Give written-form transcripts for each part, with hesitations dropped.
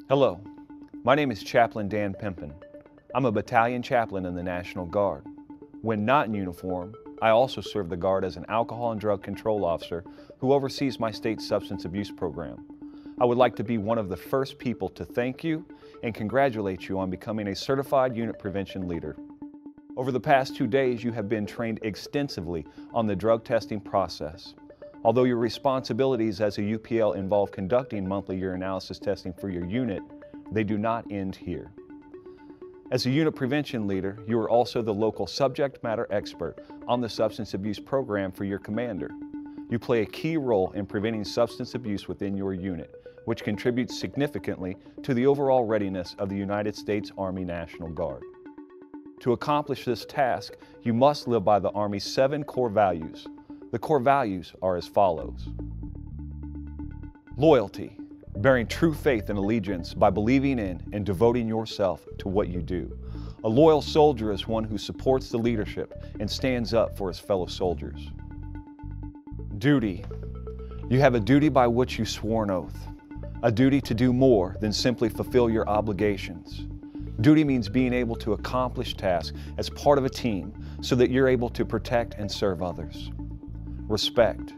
Hello, my name is Chaplain Dan Pimpin. I'm a battalion chaplain in the National Guard. When not in uniform, I also serve the Guard as an alcohol and drug control officer who oversees my state's substance abuse program. I would like to be one of the first people to thank you and congratulate you on becoming a certified unit prevention leader. Over the past 2 days, you have been trained extensively on the drug testing process. Although your responsibilities as a UPL involve conducting monthly urinalysis testing for your unit, they do not end here. As a unit prevention leader, you are also the local subject matter expert on the substance abuse program for your commander. You play a key role in preventing substance abuse within your unit, which contributes significantly to the overall readiness of the United States Army National Guard. To accomplish this task, you must live by the Army's 7 core values. The core values are as follows. Loyalty, bearing true faith and allegiance by believing in and devoting yourself to what you do. A loyal soldier is one who supports the leadership and stands up for his fellow soldiers. Duty, you have a duty by which you swore an oath. A duty to do more than simply fulfill your obligations. Duty means being able to accomplish tasks as part of a team so that you're able to protect and serve others. Respect.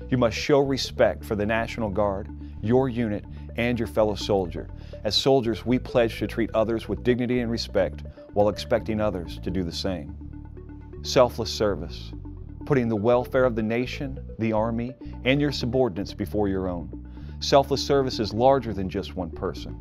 You must show respect for the National Guard, your unit, and your fellow soldier. As soldiers, we pledge to treat others with dignity and respect while expecting others to do the same. Selfless service. Putting the welfare of the nation, the Army, and your subordinates before your own. Selfless service is larger than just one person.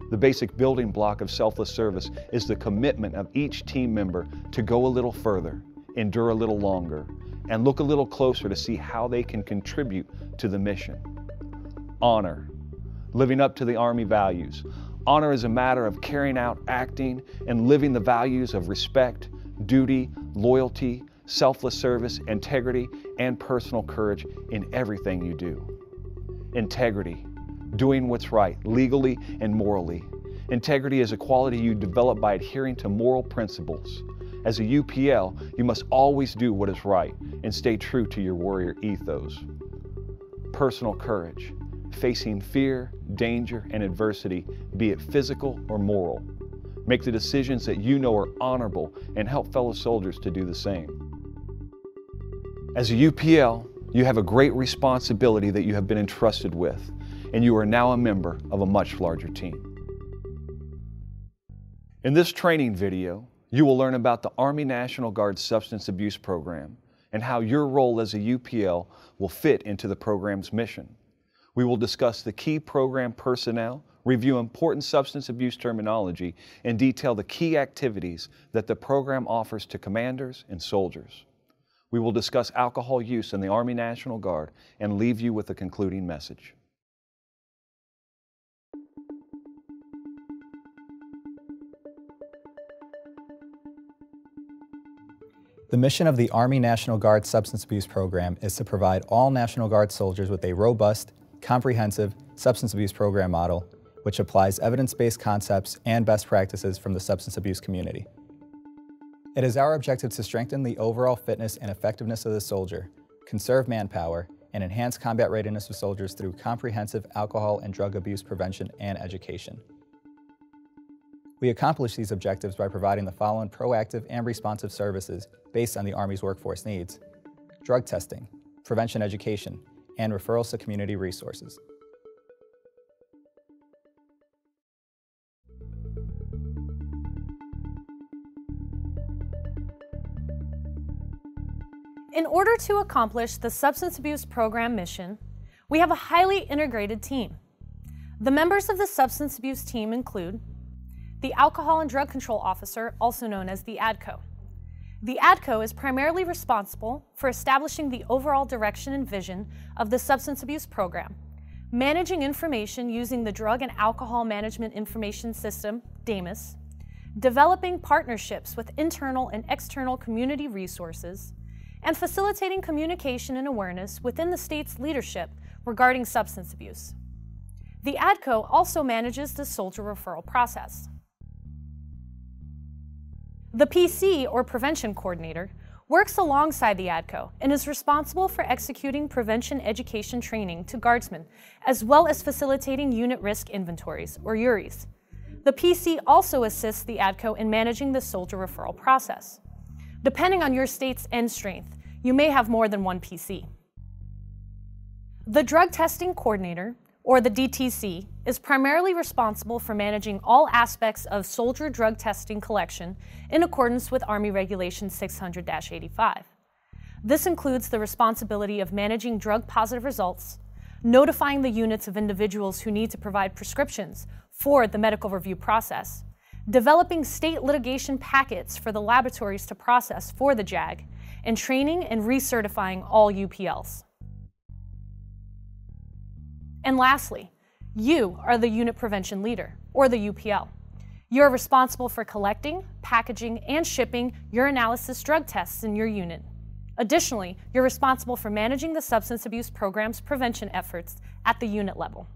The basic building block of selfless service is the commitment of each team member to go a little further, endure a little longer, and look a little closer to see how they can contribute to the mission. Honor, living up to the Army values. Honor is a matter of carrying out, acting, and living the values of respect, duty, loyalty, selfless service, integrity, and personal courage in everything you do. Integrity, doing what's right, legally and morally. Integrity is a quality you develop by adhering to moral principles. As a UPL, you must always do what is right and stay true to your warrior ethos. Personal courage, facing fear, danger, and adversity, be it physical or moral. Make the decisions that you know are honorable and help fellow soldiers to do the same. As a UPL, you have a great responsibility that you have been entrusted with, and you are now a member of a much larger team. In this training video, you will learn about the Army National Guard Substance Abuse Program and how your role as a UPL will fit into the program's mission. We will discuss the key program personnel, review important substance abuse terminology, and detail the key activities that the program offers to commanders and soldiers. We will discuss alcohol use in the Army National Guard and leave you with a concluding message. The mission of the Army National Guard Substance Abuse Program is to provide all National Guard soldiers with a robust, comprehensive substance abuse program model which applies evidence-based concepts and best practices from the substance abuse community. It is our objective to strengthen the overall fitness and effectiveness of the soldier, conserve manpower, and enhance combat readiness of soldiers through comprehensive alcohol and drug abuse prevention and education. We accomplish these objectives by providing the following proactive and responsive services based on the Army's workforce needs: drug testing, prevention education, and referrals to community resources. In order to accomplish the substance abuse program mission, we have a highly integrated team. The members of the substance abuse team include the Alcohol and Drug Control Officer, also known as the ADCO. The ADCO is primarily responsible for establishing the overall direction and vision of the substance abuse program, managing information using the Drug and Alcohol Management Information System, DAMIS, developing partnerships with internal and external community resources, and facilitating communication and awareness within the state's leadership regarding substance abuse. The ADCO also manages the soldier referral process. The PC, or Prevention Coordinator, works alongside the ADCO and is responsible for executing prevention education training to Guardsmen, as well as facilitating unit risk inventories, or URIs. The PC also assists the ADCO in managing the soldier referral process. Depending on your state's end strength, you may have more than one PC. The Drug Testing Coordinator, or the DTC, is primarily responsible for managing all aspects of soldier drug testing collection in accordance with Army Regulation 600-85. This includes the responsibility of managing drug-positive results, notifying the units of individuals who need to provide prescriptions for the medical review process, developing state litigation packets for the laboratories to process for the JAG, and training and recertifying all UPLs. And lastly, you are the Unit Prevention Leader, or the UPL. You are responsible for collecting, packaging, and shipping urinalysis drug tests in your unit. Additionally, you're responsible for managing the substance abuse program's prevention efforts at the unit level.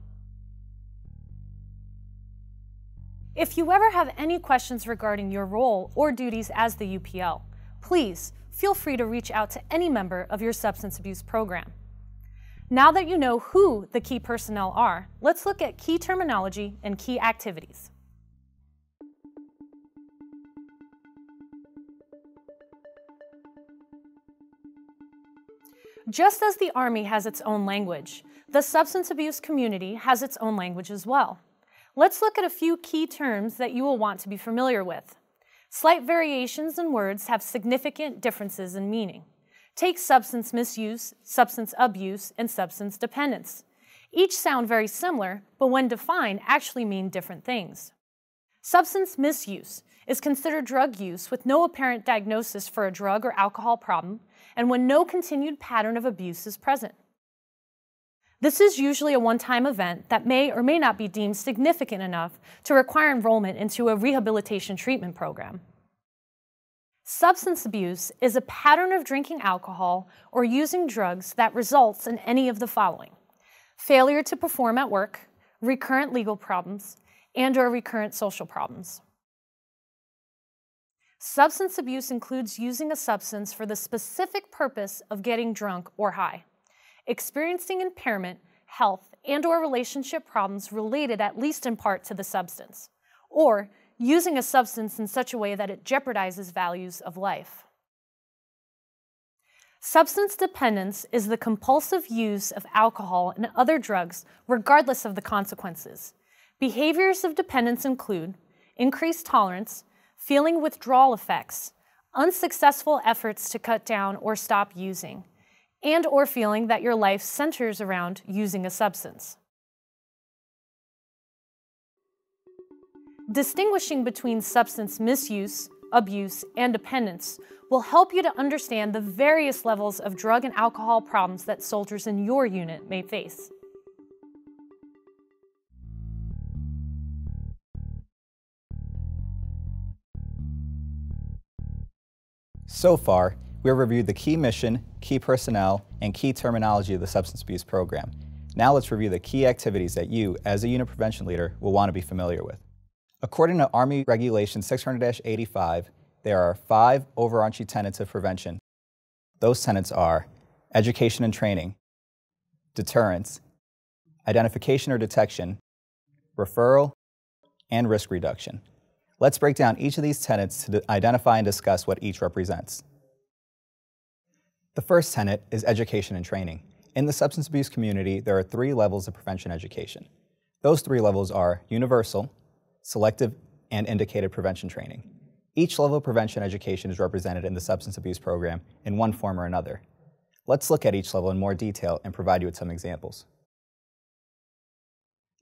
If you ever have any questions regarding your role or duties as the UPL, please feel free to reach out to any member of your substance abuse program. Now that you know who the key personnel are, let's look at key terminology and key activities. Just as the Army has its own language, the substance abuse community has its own language as well. Let's look at a few key terms that you will want to be familiar with. Slight variations in words have significant differences in meaning. Take substance misuse, substance abuse, and substance dependence. Each sound very similar, but when defined actually mean different things. Substance misuse is considered drug use with no apparent diagnosis for a drug or alcohol problem, and when no continued pattern of abuse is present. This is usually a one-time event that may or may not be deemed significant enough to require enrollment into a rehabilitation treatment program. Substance abuse is a pattern of drinking alcohol or using drugs that results in any of the following: failure to perform at work, recurrent legal problems, and/or recurrent social problems. Substance abuse includes using a substance for the specific purpose of getting drunk or high, experiencing impairment, health, and/or relationship problems related at least in part to the substance, or using a substance in such a way that it jeopardizes values of life. Substance dependence is the compulsive use of alcohol and other drugs regardless of the consequences. Behaviors of dependence include increased tolerance, feeling withdrawal effects, unsuccessful efforts to cut down or stop using, and/or feeling that your life centers around using a substance. Distinguishing between substance misuse, abuse, and dependence will help you to understand the various levels of drug and alcohol problems that soldiers in your unit may face. So far, we have reviewed the key mission, key personnel, and key terminology of the substance abuse program. Now let's review the key activities that you, as a unit prevention leader, will want to be familiar with. According to Army Regulation 600-85, there are 5 overarching tenets of prevention. Those tenets are education and training, deterrence, identification or detection, referral, and risk reduction. Let's break down each of these tenets to identify and discuss what each represents. The first tenet is education and training. In the substance abuse community, there are 3 levels of prevention education. Those 3 levels are universal, selective, and indicated prevention training. Each level of prevention education is represented in the substance abuse program in one form or another. Let's look at each level in more detail and provide you with some examples.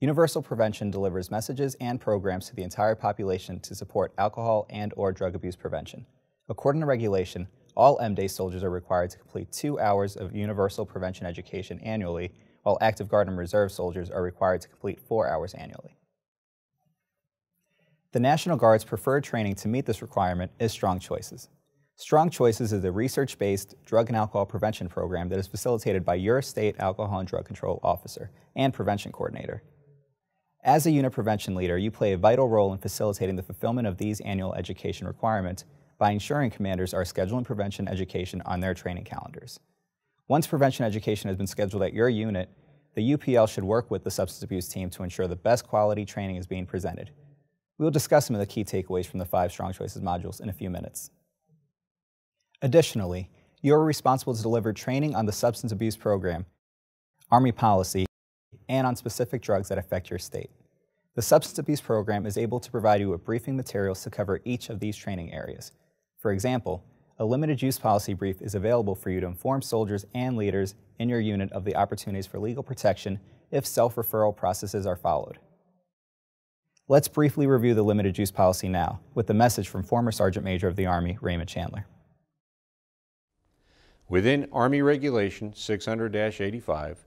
Universal prevention delivers messages and programs to the entire population to support alcohol and/or drug abuse prevention. According to regulation, all M-Day soldiers are required to complete 2 hours of universal prevention education annually, while active guard and reserve soldiers are required to complete 4 hours annually. The National Guard's preferred training to meet this requirement is Strong Choices. Strong Choices is a research-based drug and alcohol prevention program that is facilitated by your state alcohol and drug control officer and prevention coordinator. As a unit prevention leader, you play a vital role in facilitating the fulfillment of these annual education requirements by ensuring commanders are scheduling prevention education on their training calendars. Once prevention education has been scheduled at your unit, the UPL should work with the substance abuse team to ensure the best quality training is being presented. We will discuss some of the key takeaways from the 5 Strong Choices modules in a few minutes. Additionally, you are responsible to deliver training on the substance abuse program, Army policy, and on specific drugs that affect your state. The substance abuse program is able to provide you with briefing materials to cover each of these training areas. For example, a limited use policy brief is available for you to inform soldiers and leaders in your unit of the opportunities for legal protection if self-referral processes are followed. Let's briefly review the limited use policy now, with the message from former Sergeant Major of the Army, Raymond Chandler. Within Army Regulation 600-85,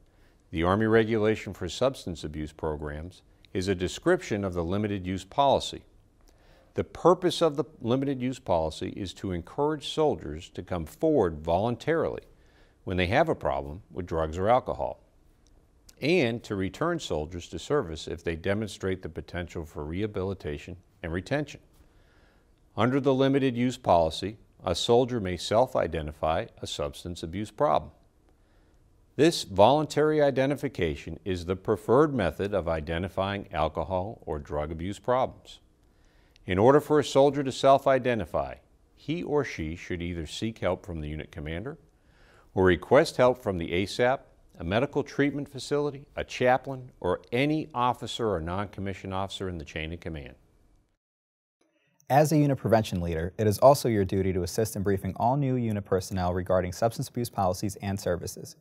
the Army Regulation for Substance Abuse Programs is a description of the limited use policy. The purpose of the limited use policy is to encourage soldiers to come forward voluntarily when they have a problem with drugs or alcohol, and to return soldiers to service if they demonstrate the potential for rehabilitation and retention. Under the limited use policy, a soldier may self-identify a substance abuse problem. This voluntary identification is the preferred method of identifying alcohol or drug abuse problems. In order for a soldier to self-identify, he or she should either seek help from the unit commander or request help from the ASAP, a medical treatment facility, a chaplain, or any officer or non-commissioned officer in the chain of command. As a unit prevention leader, it is also your duty to assist in briefing all new unit personnel regarding substance abuse policies and services.